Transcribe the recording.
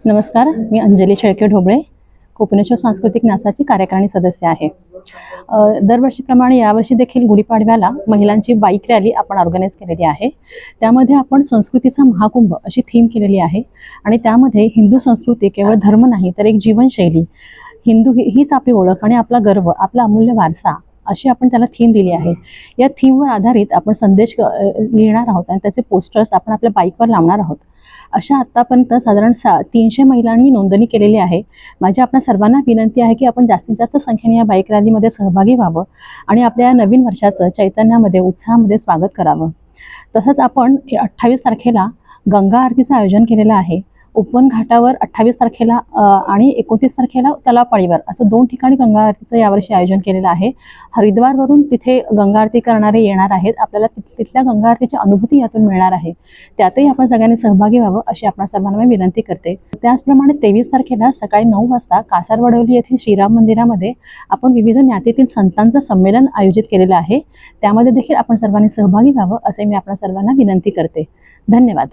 नमस्कार, मी अंजली शेळके ढोबळे, कोकणेश्वर सांस्कृतिक न्यासाची कार्यकारिणी सदस्य आहे. दरवर्षीप्रमाणे यावर्षी देखील गुढीपाडव्याला महिलांची बाईक रॅली आपण ऑर्गनाईज केलेली आहे. त्यामध्ये आपण संस्कृतीचा महाकुंभ अशी थीम केलेली आहे आणि त्यामध्ये हिंदू संस्कृती केवळ धर्म नाही तर एक जीवनशैली, हिंदू हीच आपली ओळख आणि आपला गर्व, आपला अमूल्य वारसा अशी आपण त्याला थीम दिली आहे. या थीमवर आधारित आपण संदेश लिहिणार आहोत आणि त्याचे पोस्टर्स आपण आपल्या बाईकवर लावणार आहोत. अशा आत्तापर्यंत साधारण 300 महिलांनी नोंदणी केलेली आहे. माझी आपल्या सर्वांना विनंती आहे की आपण जास्तीत जास्त संख्येने या बाईक रॅलीमध्ये सहभागी व्हावं आणि आपल्या या नवीन वर्षाचं चैतन्यामध्ये, उत्साहामध्ये स्वागत करावं. तसंच आपण 28 तारखेला गंगा आरतीचं आयोजन केलेलं आहे. उपवन घाटावर 28 तारखेला आणि 29 तारखेला तलावपाळीवर असं 2 ठिकाणी गंगा आरतीचं यावर्षी आयोजन केलेलं आहे. हरिद्वारवरून तिथे गंगा आरती करणारे येणार आहेत. आपल्याला तिथल्या गंगा आरतीची अनुभूती यातून मिळणार आहे. त्यातही आपण सगळ्यांनी सहभागी व्हावं अशी आपण सर्वांना मी विनंती करते. त्याचप्रमाणे 23 तारखेला सकाळी 9 वाजता कासारवडवली येथील श्रीराम मंदिरामध्ये आपण विविध ज्ञातीतील संतांचं संमेलन आयोजित केलेलं आहे. त्यामध्ये देखील आपण सर्वांनी सहभागी व्हावं असे मी आपल्या सर्वांना विनंती करते. धन्यवाद.